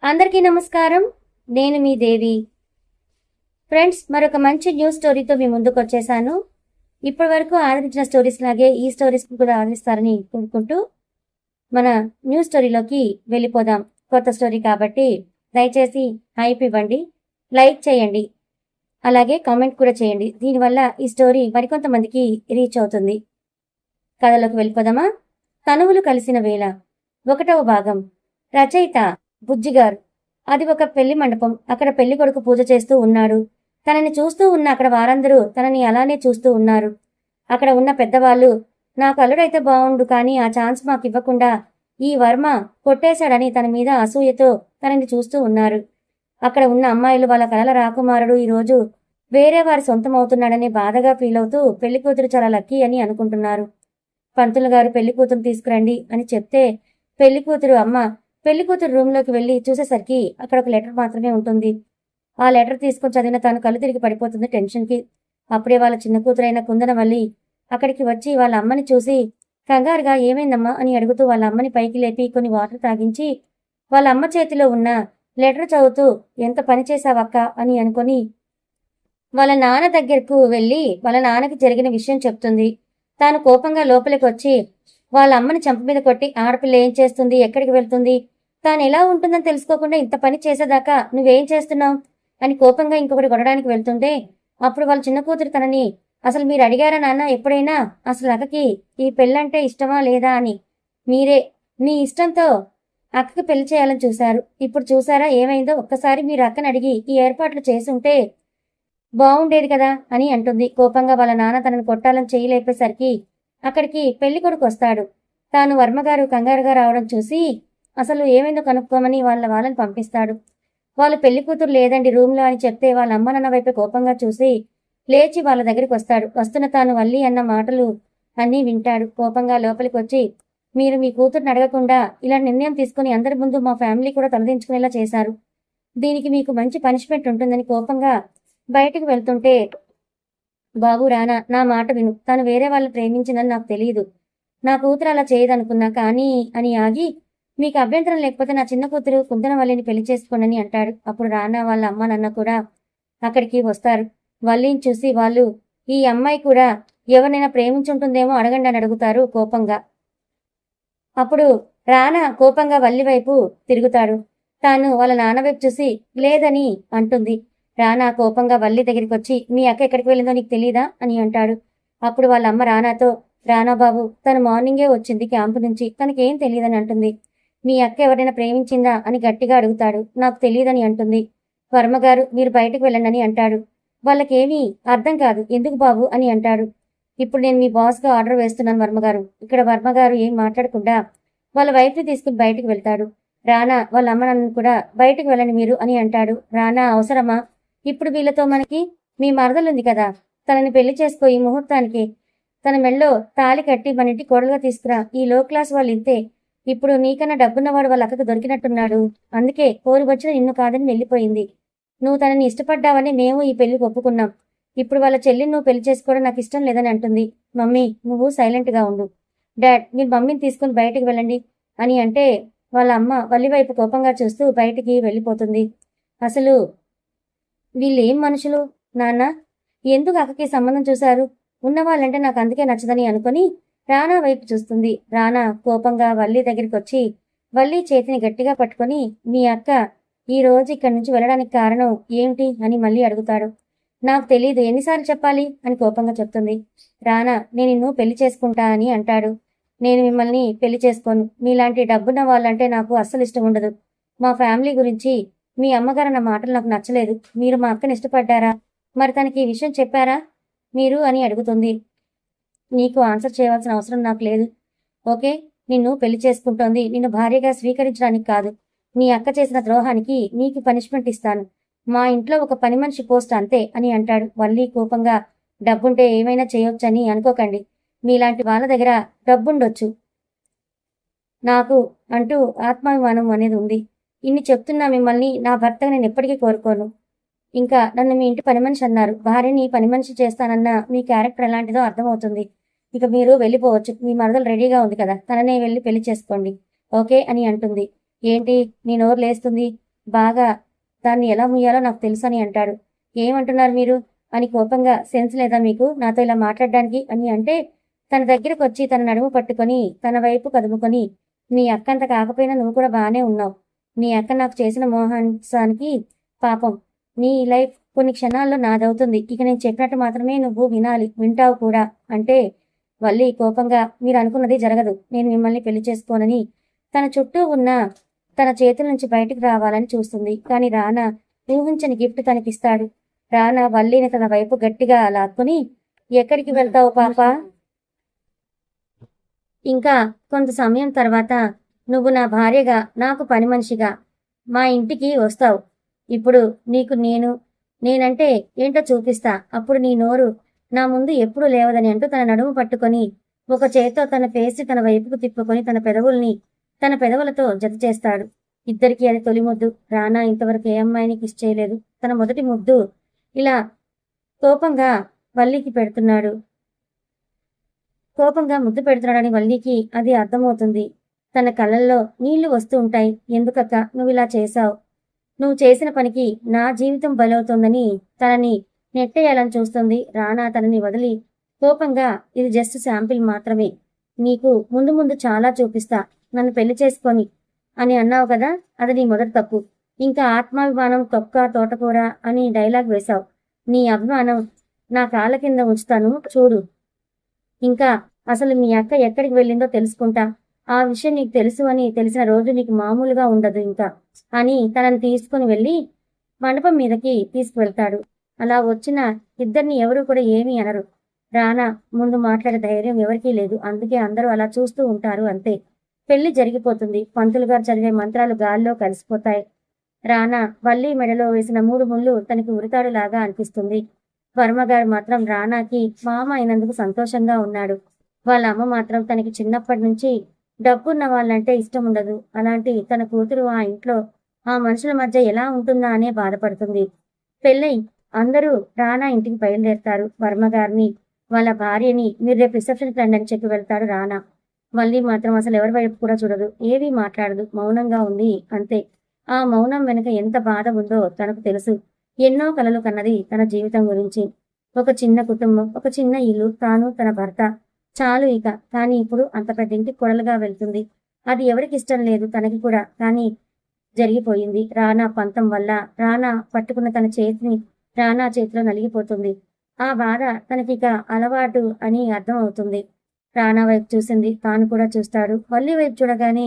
అందరికీ నమస్కారం. నేను మీ దేవి. ఫ్రెండ్స్, మరొక మంచి న్యూస్ స్టోరీతో మీ ముందుకు వచ్చేసాను. ఇప్పటి వరకు ఆదరించిన స్టోరీస్ లాగే ఈ స్టోరీస్ కూడా ఆదరిస్తారని కోరుకుంటూ మన న్యూస్ స్టోరీలోకి వెళ్ళిపోదాం. కొత్త స్టోరీ కాబట్టి దయచేసి హైప్ ఇవ్వండి, లైక్ చేయండి, అలాగే కామెంట్ కూడా చేయండి. దీనివల్ల ఈ స్టోరీ మరికొంతమందికి రీచ్ అవుతుంది. కథలోకి వెళ్ళిపోదామా? తనువులు కలిసిన వేళ 1వ భాగం. రచయిత బుజ్జిగారు. అది ఒక పెళ్లి మండపం. అక్కడ పెళ్లి కొడుకు పూజ చేస్తూ ఉన్నాడు. తనని చూస్తూ ఉన్న అక్కడ వారందరూ తనని అలానే చూస్తూ ఉన్నారు. అక్కడ ఉన్న పెద్దవాళ్ళు, నాకు అల్లుడైతే బావుండు, కానీ ఆ ఛాన్స్ మాకు ఇవ్వకుండా ఈ వర్మ కొట్టేశాడని తన మీద అసూయతో తనని చూస్తూ ఉన్నారు. అక్కడ ఉన్న అమ్మాయిలు వాళ్ళ కలల రాకుమారుడు ఈరోజు వేరే వారి సొంతమవుతున్నాడని బాధగా ఫీల్ అవుతూ పెళ్లి కూతురు చాలా లక్కీ అని అనుకుంటున్నారు. పంతులు గారు పెళ్లి కూతురు తీసుకురండి అని చెప్తే పెళ్లి కూతురు అమ్మ పెళ్లి కూతురు రూమ్లోకి వెళ్లి చూసేసరికి అక్కడ ఒక లెటర్ మాత్రమే ఉంటుంది. ఆ లెటర్ తీసుకొని చదివిన తాను కళ్ళు తిరిగి పడిపోతుంది టెన్షన్కి. అప్పుడే వాళ్ళ చిన్న కూతురైన కుందనవల్లి అక్కడికి వచ్చి వాళ్ళ అమ్మని చూసి కంగారుగా ఏమైందమ్మా అని అడుగుతూ వాళ్ళ అమ్మని పైకి లేపి కొన్ని వాటర్ తాగించి వాళ్ళ అమ్మ చేతిలో ఉన్న లెటర్ చదువుతూ ఎంత పని చేశావక్క అని అనుకొని వాళ్ళ నాన్న దగ్గరకు వెళ్ళి వాళ్ళ నాన్నకి జరిగిన విషయం చెప్తుంది. తాను కోపంగా లోపలికి వచ్చి వాళ్ళ అమ్మని చంప మీద కొట్టి ఆడపిల్ల ఏం చేస్తుంది, ఎక్కడికి వెళ్తుంది, తాను ఎలా ఉంటుందని తెలుసుకోకుండా ఇంత పని చేసేదాకా నువ్వేం చేస్తున్నావు అని కోపంగా ఇంకొకటి కొనడానికి వెళ్తుంటే అప్పుడు వాళ్ళ చిన్న కూతురు తనని, అసలు మీరు అడిగారా నాన్న ఎప్పుడైనా అసలు అక్కకి ఈ పెళ్ళంటే ఇష్టమా లేదా అని? మీరే మీ ఇష్టంతో అక్కకి పెళ్లి చేయాలని చూశారు. ఇప్పుడు చూసారా ఏమైందో? ఒక్కసారి మీరు అక్కని అడిగి ఈ ఏర్పాట్లు చేసుంటే బాగుండేది కదా అని అంటుంది. కోపంగా వాళ్ళ నాన్న తనని కొట్టాలని చేయలేపేసరికి అక్కడికి పెళ్లి కొడుకు వస్తాడు. తాను వర్మగారు కంగారుగా రావడం చూసి అసలు ఏమైందో కనుక్కోమని వాళ్ళని పంపిస్తాడు. వాళ్ళు పెళ్లి కూతురు లేదండి రూమ్లో అని చెప్తే వాళ్ళ అమ్మ నాన్న వైపు కోపంగా చూసి లేచి వాళ్ళ దగ్గరికి వస్తాడు. వస్తున్న తాను వల్లి అన్న మాటలు అన్నీ వింటాడు. కోపంగా లోపలికి వచ్చి, మీరు మీ కూతురుని అడగకుండా ఇలా నిర్ణయం తీసుకుని అందరి ముందు మా ఫ్యామిలీ కూడా తలదించుకునేలా చేశారు. దీనికి మీకు మంచి పనిష్మెంట్ ఉంటుందని కోపంగా బయటకు వెళ్తుంటే, బాబు రానా, నా మాట విను. తను వేరే వాళ్ళు ప్రేమించిందని నాకు తెలియదు. నా కూతురు అలా చేయదనుకున్నా, కానీ అని ఆగి, మీకు అభ్యంతరం లేకపోతే నా చిన్న కూతురు కుందనవల్లిని పెళ్లి చేసుకోండి అంటాడు. అప్పుడు రానా వాళ్ళ అమ్మ నాన్న కూడా అక్కడికి వస్తారు. వల్లిని చూసి వాళ్ళు, ఈ అమ్మాయి కూడా ఎవరినైనా ప్రేమించుంటుందేమో అడగండి అని అడుగుతారు కోపంగా. అప్పుడు రానా కోపంగా వల్లి వైపు తిరుగుతాడు. తాను వాళ్ళ నాన్న వైపు చూసి లేదని అంటుంది. రానా కోపంగా వల్లి దగ్గరికి వచ్చి, మీ అక్క ఎక్కడికి వెళ్ళిందో నీకు తెలీదా అని అంటాడు. అప్పుడు వాళ్ళ అమ్మ రానాతో, రానా బాబు తను మార్నింగే వచ్చింది క్యాంపు నుంచి, తనకేం తెలియదని అంటుంది. మీ అక్క ఎవరైనా ప్రేమించిందా అని గట్టిగా అడుగుతాడు. నాకు తెలియదని అంటుంది. వర్మగారు మీరు బయటకు వెళ్ళండి అంటాడు. వాళ్ళకేమీ అర్థం కాదు. ఎందుకు బాబు అని అంటాడు. ఇప్పుడు నేను మీ బాస్గా ఆర్డర్ వేస్తున్నాను వర్మగారు. ఇక్కడ వర్మగారు ఏం మాట్లాడకుండా వాళ్ళ వైఫ్ని తీసుకుని బయటకు వెళ్తాడు. రానా వాళ్ళ అమ్మ నన్ను కూడా బయటకు వెళ్ళండి మీరు అని అంటాడు. రానా అవసరమా? ఇప్పుడు వీళ్ళతో మనకి మీ మరదలుంది కదా, తనని పెళ్లి చేసుకో ఈ ముహూర్తానికి. తన మెళ్ళో తాళి కట్టి మన ఇంటి కోడలుగా తీసుకురా. ఈ లో క్లాస్ వాళ్ళు ఇంతే. ఇప్పుడు నీకన్నా డబ్బున్నవాడు వాళ్ళ అక్కకు దొరికినట్టున్నాడు. అందుకే కోరి వచ్చిన నిన్ను కాదని వెళ్ళిపోయింది. నువ్వు తనని ఇష్టపడ్డావని మేము ఈ పెళ్లికి ఒప్పుకున్నాం. ఇప్పుడు వాళ్ళ చెల్లిని నువ్వు పెళ్లి చేసుకోవడం నాకు ఇష్టం లేదని అంటుంది. మమ్మీ నువ్వు సైలెంట్గా ఉండు. డాడ్ మీరు మమ్మీని తీసుకుని బయటకు వెళ్ళండి అని అంటే వాళ్ళ అమ్మ వల్లి వైపు కోపంగా చూస్తూ బయటికి వెళ్ళిపోతుంది. అసలు వీళ్ళేం మనుషులు నాన్న, ఎందుకు అక్కకి సంబంధం చూశారు? ఉన్నవాళ్ళంటే నాకు అందుకే నచ్చదని అనుకుని రానా వైపు చూస్తుంది. రానా కోపంగా వల్లి దగ్గరికి వచ్చి వల్లి చేతిని గట్టిగా పట్టుకొని, మీ అక్క ఈ రోజు ఇక్కడి నుంచి వెళ్ళడానికి కారణం ఏమిటి అని మళ్ళీ అడుగుతాడు. నాకు తెలీదు, ఎన్నిసార్లు చెప్పాలి అని కోపంగా చెప్తుంది. రానా నేను నిన్ను పెళ్లి చేసుకుంటా అని అంటాడు. నేను మిమ్మల్ని పెళ్లి చేసుకోను. మీలాంటి డబ్బున్న వాళ్ళంటే నాకు అస్సలు ఇష్టం ఉండదు. మా ఫ్యామిలీ గురించి మీ అమ్మగారు అన్న మాటలు నాకు నచ్చలేదు. మీరు మా అక్కని ఇష్టపడ్డారా? మరి తనకి ఈ విషయం చెప్పారా మీరు అని అడుగుతుంది. నీకు ఆన్సర్ చేయవలసిన అవసరం నాకు లేదు. ఓకే, నిన్ను పెళ్లి చేసుకుంటోంది నిన్ను భార్యగా స్వీకరించడానికి కాదు. నీ అక్క చేసిన ద్రోహానికి నీకు పనిష్మెంట్ ఇస్తాను. మా ఇంట్లో ఒక పని మనిషి పోస్ట్ అంతే అని అంటాడు. వల్లి కోపంగా, డబ్బుంటే ఏమైనా చేయొచ్చని అనుకోకండి. మీలాంటి వాళ్ళ దగ్గర డబ్బుండొచ్చు, నాకు అంటూ ఆత్మాభిమానం అనేది ఉంది. ఇన్ని చెప్తున్నా మిమ్మల్ని నా భర్తగా నేను ఎప్పటికీ కోరుకోను. ఇంకా నన్ను మీ ఇంటి పని మనిషి అన్నారు. భార్యని పని మనిషి చేస్తానన్న మీ క్యారెక్టర్ ఎలాంటిదో అర్థమవుతుంది. ఇక మీరు వెళ్ళిపోవచ్చు. మీ మరదలు రెడీగా ఉంది కదా, తననే వెళ్ళి పెళ్లి చేసుకోండి ఓకే అని అంటుంది. ఏంటి నీ నోరు లేస్తుంది? బాగా దాన్ని ఎలా ముయ్యాలో నాకు తెలుసు అని అంటాడు. ఏమంటున్నారు మీరు అని కోపంగా, సెన్స్ లేదా మీకు నాతో ఇలా మాట్లాడడానికి అని అంటే, తన దగ్గరకు వచ్చి తన నడుము పట్టుకొని తన వైపు కదుముకొని, మీ అక్కంత కాకపోయినా నువ్వు కూడా బాగానే ఉన్నావు. నీ అక్క నాకు చేసిన మోహానికి పాపం నీ లైఫ్ కొన్ని క్షణాల్లో నాదవుతుంది. ఇక నేను చెప్పినట్టు మాత్రమే నువ్వు వినాలి, వింటావు కూడా అంటే వల్లి కోపంగా, మీరు అనుకున్నది జరగదు, నేను మిమ్మల్ని పెళ్లి చేసుకోనని తన చుట్టూ ఉన్న తన చేతుల నుంచి బయటికి రావాలని చూస్తుంది. కానీ రానా ఊహించని గిఫ్ట్ తనకిస్తాడు. రానా వల్లిని తన వైపు గట్టిగా లాక్కుని, ఎక్కడికి వెళ్తావు పాప? ఇంకా కొంత సమయం తర్వాత నువ్వు నా భార్యగా, నాకు పని మనిషిగా మా ఇంటికి వస్తావు. ఇప్పుడు నీకు నేనంటే ఏంటో చూపిస్తా. అప్పుడు నీ నోరు నా ముందు ఎప్పుడు లేవదని అంటూ తన నడుము పట్టుకొని ఒక చేత్తో తన ఫేస్ తన వైపుకు తిప్పుకొని తన పెదవులతో జత చేస్తాడు. ఇద్దరికీ అది తొలి ముద్దు. రానా ఇంతవరకు ఏ అమ్మాయిని కిస్ చేయలేదు. తన మొదటి ముద్దు ఇలా కోపంగా వల్లికి పెడుతున్నాడు. కోపంగా ముద్దు పెడుతున్నాడని వల్లికి అది అర్థమవుతుంది. తన కళ్ళల్లో నీళ్లు వస్తూ ఉంటాయి. ఎందుకక్క నువ్వు ఇలా చేశావు? నువ్వు చేసిన పనికి నా జీవితం బలవుతోందని తనని నెట్టేయాలని చూస్తుంది. రానా తనని వదిలి కోపంగా, ఇది జస్ట్ శాంపిల్ మాత్రమే, నీకు ముందు ముందు చాలా చూపిస్తా, నన్ను పెళ్లి చేసుకొని అని అన్నావు కదా, అది నీ మొదటి తప్పు. ఇంకా ఆత్మాభిమానం తొక్క తోటకూర అని డైలాగ్ వేశావు. నీ అభిమానం నా కాళ్ళ కింద ఉంచుతాను చూడు. ఇంకా అసలు మీ అక్క ఎక్కడికి వెళ్ళిందో తెలుసుకుంటా. ఆ విషయం నీకు తెలుసు అని తెలిసిన రోజు నీకు మామూలుగా ఉండదు ఇంకా అని తనని తీసుకుని వెళ్ళి మండపం మీదకి తీసుకువెళ్తాడు. అలా వచ్చిన ఇద్దరిని ఎవరూ కూడా ఏమీ అనరు. రానా ముందు మాట్లాడే ధైర్యం ఎవరికీ లేదు. అందుకే అందరూ అలా చూస్తూ ఉంటారు అంతే. పెళ్లి జరిగిపోతుంది. పంతులు గారు చదివే మంత్రాలు గాల్లో కలిసిపోతాయి. రానా వల్లి మెడలో వేసిన 3 ముళ్ళు తనకి ఉరితాడులాగా అనిపిస్తుంది. వర్మగారు మాత్రం రానాకి మామ అయినందుకు సంతోషంగా ఉన్నాడు. వాళ్ళ అమ్మ మాత్రం తనకి చిన్నప్పటి నుంచి డబ్బున్న వాళ్ళంటే ఇష్టం ఉండదు. అలాంటి తన కూతురు ఆ ఇంట్లో ఆ మనుషుల మధ్య ఎలా ఉంటుందా అనే బాధపడుతుంది. పెళ్ళై అందరూ రానా ఇంటికి బయలుదేరుతారు. వర్మగారిని వాళ్ళ భార్యని మీరు రేపు రిసెప్షన్కి రండి అని చెప్పి వెళ్తాడు రానా. వల్లి మాత్రం అసలు ఎవరి వైపు కూడా చూడదు, ఏవీ మాట్లాడదు, మౌనంగా ఉంది అంతే. ఆ మౌనం వెనుక ఎంత బాధ ఉందో తనకు తెలుసు. ఎన్నో కలలు కన్నది తన జీవితం గురించి. ఒక చిన్న కుటుంబం, ఒక చిన్న ఇల్లు, తాను తన భర్త చాలు ఇక. కానీ ఇప్పుడు అంత పెద్ద ఇంటికి కొడలుగా వెళ్తుంది. అది ఎవరికి ఇష్టం లేదు, తనకి కూడా. కానీ జరిగిపోయింది. రానా పంతం వల్ల రానా పట్టుకున్న తన చేతిని రానా చేతిలో నలిగిపోతుంది. ఆ బాధ తనకిక అలవాటు అని అర్థం అవుతుంది. రానా వైపు చూసింది, తాను కూడా చూస్తాడు. వల్లి వైపు చూడగానే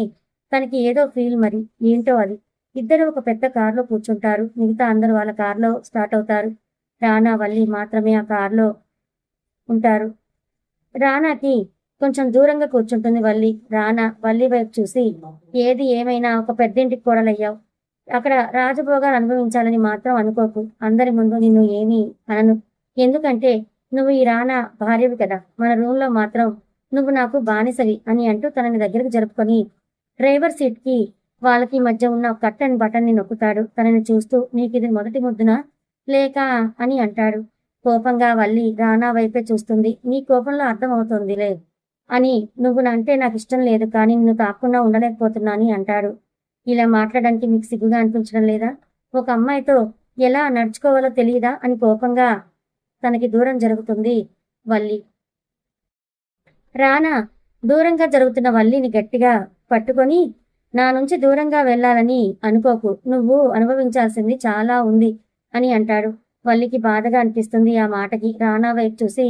తనకి ఏదో ఫీల్, మరి ఏంటో అది. ఇద్దరు ఒక పెద్ద కారులో కూర్చుంటారు. మిగతా అందరూ వాళ్ళ కారులో స్టార్ట్ అవుతారు. రానా వల్లి మాత్రమే ఆ కారులో ఉంటారు. రానాకి కొంచెం దూరంగా కూర్చుంటుంది వల్లి. రానా వల్లి వైపు చూసి, ఏది ఏమైనా ఒక పెద్దింటికి కోడలయ్యావు. అక్కడ రాజభోగాలు అనుభవించాలని మాత్రం అనుకోకు. అందరి ముందు నిన్ను ఏమీ అనను. ఎందుకంటే నువ్వు ఈ రానా భార్యవి కదా. మన రూమ్లో మాత్రం నువ్వు నాకు బానిసవి అని అంటూ తనని దగ్గరకు జరుపుకొని డ్రైవర్ సీట్కి వాళ్ళకి మధ్య ఉన్న కట్టన్ బటన్ని నొక్కుతాడు. తనని చూస్తూ, నీకు ఇది మొదటి ముద్దునా లేక అని అంటాడు. కోపంగా వల్లి రానా వైపే చూస్తుంది. నీ కోపంలో అర్థం అవుతుందిలే అని, నువ్వు అంటే నాకు ఇష్టం లేదు, కానీ నిన్ను తాకుండా ఉండలేకపోతున్నా అని అంటాడు. ఇలా మాట్లాడడానికి మీకు సిగ్గుగా అనిపించడం లేదా? ఒక అమ్మాయితో ఎలా నడుచుకోవాలో తెలియదా అని కోపంగా తనకి దూరం జరుగుతుంది వల్లి. రానా దూరంగా జరుగుతున్న వల్లిని గట్టిగా పట్టుకొని, నా నుంచి దూరంగా వెళ్ళాలని అనుకోకు, నువ్వు అనుభవించాల్సింది చాలా ఉంది అని అంటాడు. వల్లికి బాధగా అనిపిస్తుంది ఆ మాటకి. రానా వైపు చూసి,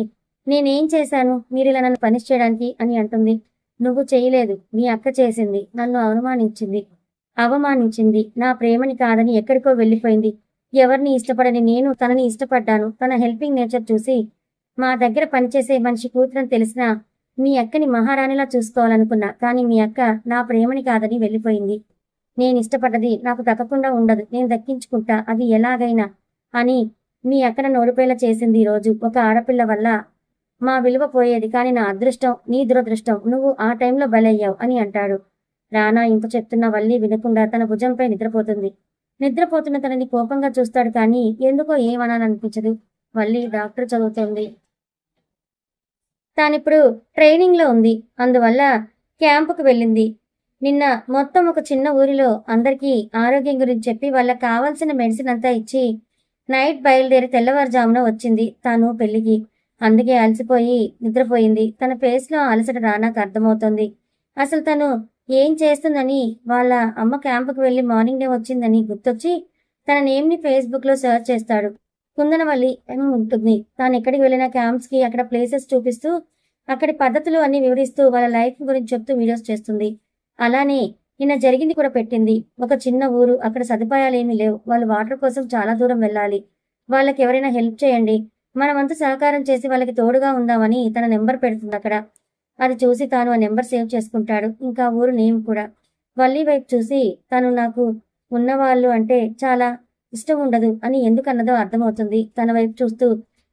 నేనేం చేశాను మీరు ఇలా నన్ను పనిష్ చేయడానికి అని అంటుంది. నువ్వు చేయలేదు, నీ అక్క చేసింది. నన్ను అవమానించింది. నా ప్రేమని కాదని ఎక్కడికో వెళ్ళిపోయింది. ఎవరిని ఇష్టపడని నేను తనని ఇష్టపడ్డాను. తన హెల్పింగ్ నేచర్ చూసి మా దగ్గర పనిచేసే మనిషి కూతురని తెలిసినా మీ అక్కని మహారాణిలా చూసుకోవాలనుకున్నా. కానీ మీ అక్క నా ప్రేమని కాదని వెళ్ళిపోయింది. నేను ఇష్టపడ్డది నాకు దక్కకుండా ఉండదు, నేను దక్కించుకుంటా, అది ఎలాగైనా అని మీ అక్కన నోడిపోయేలా చేసింది ఈ రోజు. ఒక ఆడపిల్ల వల్ల మా విలువ పోయేది, కానీ నా అదృష్టం నీ దురదృష్టం, నువ్వు ఆ టైంలో బలయ్యావు అని అంటాడు. రానా ఇంత చెప్తున్న వల్లి వినకుండా తన భుజంపై నిద్రపోతుంది. నిద్రపోతున్న తనని కోపంగా చూస్తాడు, కానీ ఎందుకో ఏమనాలనిపించదు. వల్లి డాక్టర్ చదువుతుంది. తానిప్పుడు ట్రైనింగ్లో ఉంది, అందువల్ల క్యాంపుకు వెళ్ళింది. నిన్న మొత్తం ఒక చిన్న ఊరిలో అందరికీ ఆరోగ్యం గురించి చెప్పి వాళ్ళకి కావాల్సిన మెడిసిన్ అంతా ఇచ్చి నైట్ బయలుదేరి తెల్లవారుజామున వచ్చింది తాను పెళ్లికి. అందుకే అలసిపోయి నిద్రపోయింది. తన ఫేస్లో అలసట రానాకు అర్థమవుతోంది. అసలు తను ఏం చేస్తుందని వాళ్ళ అమ్మ క్యాంపుకు వెళ్లి మార్నింగే వచ్చిందని గుర్తొచ్చి తన నేమ్ని ఫేస్బుక్లో సెర్చ్ చేస్తాడు. కుందనవల్లి అని ఉంటుంది. తాను ఎక్కడికి వెళ్ళిన క్యాంప్స్కి అక్కడ ప్లేసెస్ చూపిస్తూ అక్కడి పద్ధతులు అన్ని వివరిస్తూ వాళ్ళ లైఫ్ గురించి చెప్తూ వీడియోస్ చేస్తుంది. అలానే నిన్న జరిగింది కూడా పెట్టింది. ఒక చిన్న ఊరు, అక్కడ సదుపాయాలేమీ లేవు. వాళ్ళు వాటర్ కోసం చాలా దూరం వెళ్ళాలి. వాళ్ళకి ఎవరైనా హెల్ప్ చేయండి, మన వంతు సహకారం చేసి వాళ్ళకి తోడుగా ఉందామని తన నెంబర్ పెడుతుంది అక్కడ. అది చూసి తాను ఆ నెంబర్ సేవ్ చేసుకుంటాడు. ఇంకా ఊరు నేమ్ కూడా. వల్లి వైపు చూసి తను నాకు ఉన్నవాళ్ళు అంటే చాలా ఇష్టం ఉండదు అని ఎందుకన్నదో అర్థమవుతుంది. తన వైపు చూస్తూ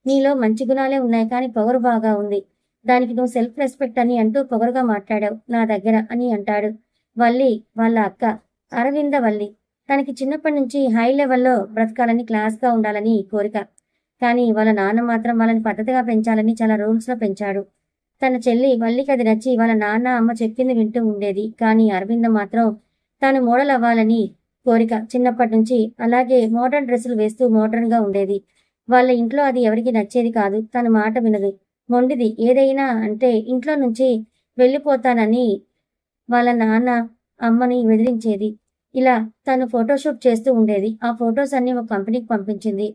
నీలో మంచి గుణాలే ఉన్నాయి, కానీ పొగరు బాగా ఉంది. దానికి నువ్వు సెల్ఫ్ రెస్పెక్ట్ అని అంటూ పొగరుగా మాట్లాడావు నా దగ్గర అని అంటాడు. వల్లి వాళ్ళ అక్క అరవింద వల్లి. తనకి చిన్నప్పటి నుంచి హై లెవెల్లో బ్రతకాలని, క్లాస్గా ఉండాలని కోరిక. కానీ వాళ్ళ నాన్న మాత్రం వాళ్ళని పద్ధతిగా పెంచాలని చాలా రూల్స్లో పెంచాడు. తన చెల్లి వల్లికి అది నచ్చి వాళ్ళ నాన్న అమ్మ చెప్పింది వింటూ ఉండేది. కానీ అరవింద మాత్రం తాను మోడల్ అవ్వాలని కోరిక చిన్నప్పటి నుంచి. అలాగే మోడర్న్ డ్రెస్సులు వేస్తూ మోడర్న్గా ఉండేది. వాళ్ళ ఇంట్లో అది ఎవరికి నచ్చేది కాదు. తన మాట వినదు, మొండిది. ఏదైనా అంటే ఇంట్లో నుంచి వెళ్ళిపోతానని వాళ్ళ నాన్న అమ్మని బెదిరించేది. ఇలా తను ఫోటోషూట్ చేస్తూ ఉండేది. ఆ ఫొటోస్ అన్ని ఒక కంపెనీకి పంపించింది.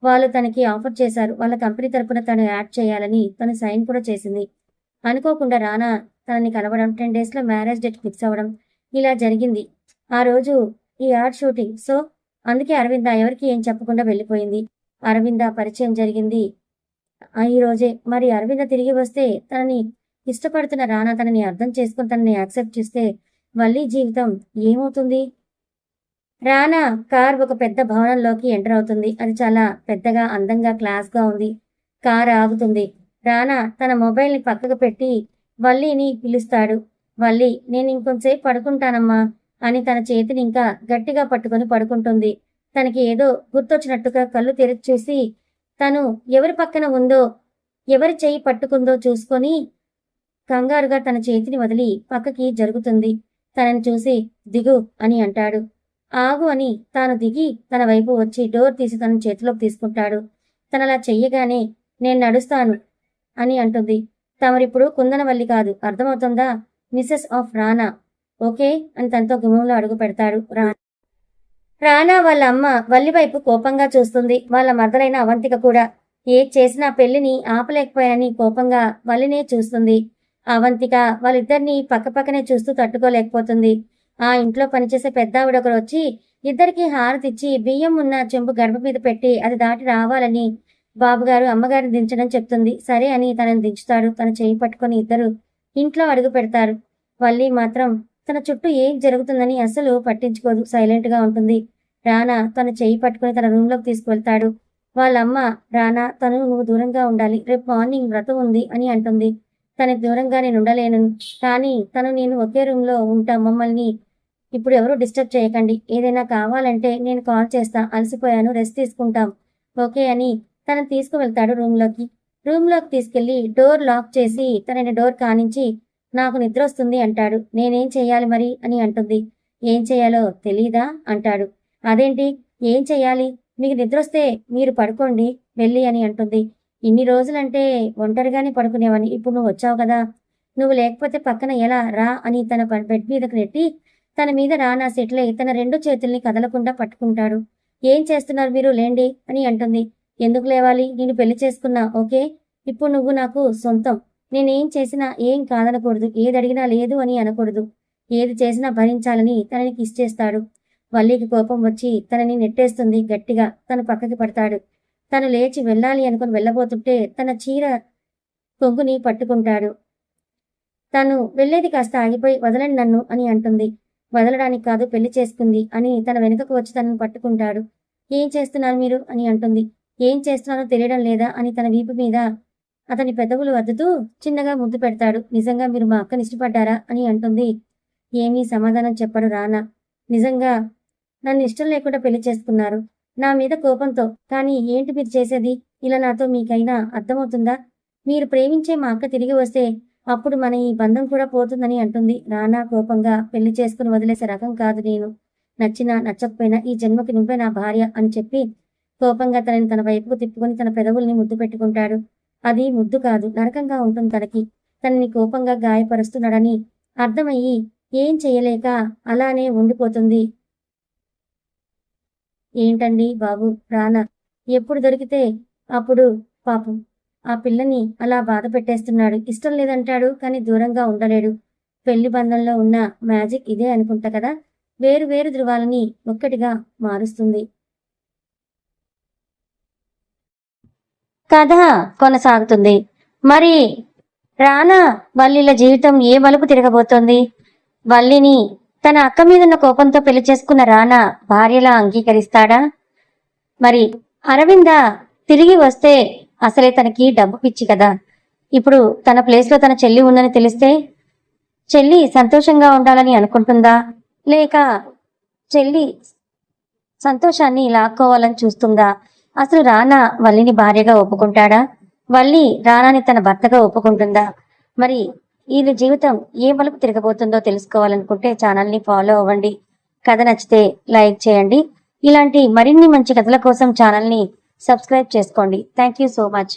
వాళ్ళు తనకి ఆఫర్ చేశారు. వాళ్ళ కంపెనీ తరపున తను యాడ్ చేయాలని తను సైన్ కూడా చేసింది. అనుకోకుండా రానా తనని కలవడం, 10 డేస్లో మ్యారేజ్ డేట్ ఫిక్స్ అవ్వడం ఇలా జరిగింది. ఆ రోజు ఈ యాడ్ షూటింగ్. సో అందుకే అరవింద ఎవరికి ఏం చెప్పకుండా వెళ్ళిపోయింది. అరవింద పరిచయం జరిగింది ఈ రోజే. మరి అరవింద తిరిగి వస్తే తనని ఇష్టపడుతున్న రానా తనని అర్థం చేసుకుని తనని యాక్సెప్ట్ చేస్తే వల్లి జీవితం ఏమవుతుంది? రానా కార్ ఒక పెద్ద భవనంలోకి ఎంటర్ అవుతుంది. అది చాలా పెద్దగా, అందంగా, క్లాస్గా ఉంది. కార్ ఆగుతుంది. రానా తన మొబైల్ని పక్కకు పెట్టి వల్లిని పిలుస్తాడు. వల్లి, నేను ఇంకొంతసేపు పడుకుంటానమ్మా అని తన చేతిని ఇంకా గట్టిగా పట్టుకొని పడుకుంటుంది. తనకి ఏదో గుర్తొచ్చినట్టుగా కళ్ళు తెరిచి చూసి తను ఎవరి పక్కన ఉందో, ఎవరి చెయ్యి పట్టుకుందో చూసుకొని కంగారుగా తన చేతిని వదిలి పక్కకి జరుగుతుంది. తనని చూసి దిగు అని అంటాడు. ఆగు అని తాను దిగి తన వైపు వచ్చి డోర్ తీసి తన చేతిలోకి తీసుకుంటాడు. తనలా చెయ్యగానే నేను నడుస్తాను అని అంటుంది. తమరిప్పుడు కుందనవల్లి కాదు, అర్థమవుతుందా? మిసెస్ ఆఫ్ రానా, ఓకే అని తనతో గుమ్మంలో అడుగు పెడతాడు. రానా వాళ్ళ అమ్మ వల్లి వైపు కోపంగా చూస్తుంది. వాళ్ళ మరదలైన అవంతిక కూడా ఏది చేసినా పెళ్లిని ఆపలేకపోయానని కోపంగా వల్లినే చూస్తుంది. అవంతిక వాళ్ళిద్దరినీ పక్కపక్కనే చూస్తూ తట్టుకోలేకపోతుంది. ఆ ఇంట్లో పనిచేసే పెద్దావిడ ఒకరు వచ్చి ఇద్దరికి హారతిచ్చి బియ్యం ఉన్న చెంబు గడప మీద పెట్టి అది దాటి రావాలని బాబుగారు అమ్మగారిని దించడం చెప్తుంది. సరే అని తనని దించుతాడు. తన చేయి పట్టుకొని ఇద్దరు ఇంట్లో అడుగు పెడతారు. వల్లి మాత్రం తన చుట్టూ ఏం జరుగుతుందని అసలు పట్టించుకోదు, సైలెంట్గా ఉంటుంది. రానా తన చేయి పట్టుకుని తన రూమ్లోకి తీసుకువెళ్తాడు. వాళ్ళమ్మ రానా నువ్వు దూరంగా ఉండాలి, రేపు మార్నింగ్ వ్రతం ఉంది అని అంటుంది. తనకి దూరంగా నేను ఉండలేను, కానీ నేను ఒకే రూమ్లో ఉంటా, మమ్మల్ని ఇప్పుడు ఎవరూ డిస్టర్బ్ చేయకండి, ఏదైనా కావాలంటే నేను కాల్ చేస్తా, అలసిపోయాను, రెస్ట్ తీసుకుంటాం, ఓకే అని తనని తీసుకువెళ్తాడు రూమ్లోకి తీసుకెళ్లి డోర్ లాక్ చేసి తనని డోర్ కానించి నాకు నిద్ర వస్తుంది అంటాడు. నేనేం చెయ్యాలి మరి అని అంటుంది. ఏం చెయ్యాలో తెలీదా అంటాడు. అదేంటి, ఏం చెయ్యాలి? మీకు నిద్ర వస్తే మీరు పడుకోండి వెళ్ళి అని అంటుంది. ఇన్ని రోజులంటే ఒంటరిగానే పడుకునేవని, ఇప్పుడు నువ్వు వచ్చావు కదా, నువ్వు లేకపోతే పక్కన ఎలా రా అని తన బెడ్ మీదకు నెట్టి తన మీద రానా సెటిల్ అయి తన 2 చేతుల్ని కదలకుండా పట్టుకుంటాడు. ఏం చేస్తున్నారు మీరు, లేండి అని అంటుంది. ఎందుకు లేవాలి, నేను పెళ్లి చేసుకున్నా, ఓకే, ఇప్పుడు నువ్వు నాకు సొంతం, నేనేం చేసినా ఏం కాదనకూడదు, ఏది అడిగినా లేదు అని అనకూడదు, ఏది చేసినా భరించాలని తనని కిస్ చేస్తాడు. వల్లికి కోపం వచ్చి తనని నెట్టేస్తుంది గట్టిగా. తను పక్కకి పడతాడు. తను లేచి వెళ్ళాలి అనుకుని వెళ్ళబోతుంటే తన చీర కొంగుని పట్టుకుంటాడు. తను వెళ్ళేది కాస్త ఆగిపోయి వదలండి నన్ను అని అంటుంది. వదలడానికి కాదు, పెళ్లి చేసుకుంది అని తన వెనుకకు వచ్చి తనను పట్టుకుంటాడు. ఏం చేస్తున్నారు మీరు అని అంటుంది. ఏం చేస్తున్నానో తెలియడం లేదా అని తన వీపు మీద అతని పెదవులు అద్దుతూ చిన్నగా ముద్దు పెడతాడు. నిజంగా మీరు మా అక్కని ఇష్టపడ్డారా అని అంటుంది. ఏమీ సమాధానం చెప్పడు రానా. నిజంగా నన్ను ఇష్టం లేకుండా పెళ్లి చేసుకున్నారు, నా మీద కోపంతో. కానీ ఏంటి మీరు చేసేది? ఇలా నాతో మీకైనా అర్థమవుతుందా? మీరు ప్రేమించే మా అక్క తిరిగి వస్తే అప్పుడు మన ఈ బంధం కూడా పోతుందని అంటుంది. రానా కోపంగా, పెళ్లి చేసుకుని వదిలేసే రకం కాదు నేను. నచ్చినా నచ్చకపోయినా ఈ జన్మకి నువ్వే నా భార్య అని చెప్పి కోపంగా తనని తన వైపుకు తిప్పుకొని తన పెదవుల్ని ముద్దు పెట్టుకుంటాడు. అది ముద్దు కాదు, నరకంగా ఉంటుంది తనకి. తనని కోపంగా గాయపరుస్తున్నాడని అర్థమయ్యి ఏం చెయ్యలేక అలానే ఉండిపోతుంది. ఏంటండి బాబు రానా, ఎప్పుడు దొరికితే అప్పుడు పాపం ఆ పిల్లని అలా బాధ పెట్టేస్తున్నాడు. ఇష్టం లేదంటాడు, కానీ దూరంగా ఉండలేడు. పెళ్లి బంధంలో ఉన్న మ్యాజిక్ ఇదే అనుకుంటా కదా, వేరు వేరు ధృవాలని ఒక్కటిగా మారుస్తుంది. కథ కొనసాగుతుంది. మరి రానా వల్లిల జీవితం ఏ మలుపు తిరగబోతోంది? వల్లిని తన అక్క మీదున్న కోపంతో పెళ్లి చేసుకున్న రానా భార్యలా అంగీకరిస్తాడా? మరి అరవింద తిరిగి వస్తే అసలే తనకి డబ్బు పిచ్చి కదా, ఇప్పుడు తన ప్లేస్లో తన చెల్లి ఉందని తెలిస్తే చెల్లి సంతోషంగా ఉండాలని అనుకుంటుందా, లేక చెల్లి సంతోషాన్ని లాక్కోవాలని చూస్తుందా? అసలు రానా వల్లిని భార్యగా ఒప్పుకుంటాడా? వల్లి రానాని తన భర్తగా ఒప్పుకుంటుందా? మరి వీళ్ళ జీవితం ఏ మలుపు తిరగబోతుందో తెలుసుకోవాలనుకుంటే ఛానల్ని ఫాలో అవ్వండి. కథ నచ్చితే లైక్ చేయండి. ఇలాంటి మరిన్ని మంచి కథల కోసం ఛానల్ని సబ్స్క్రైబ్ చేసుకోండి. Thank you so much.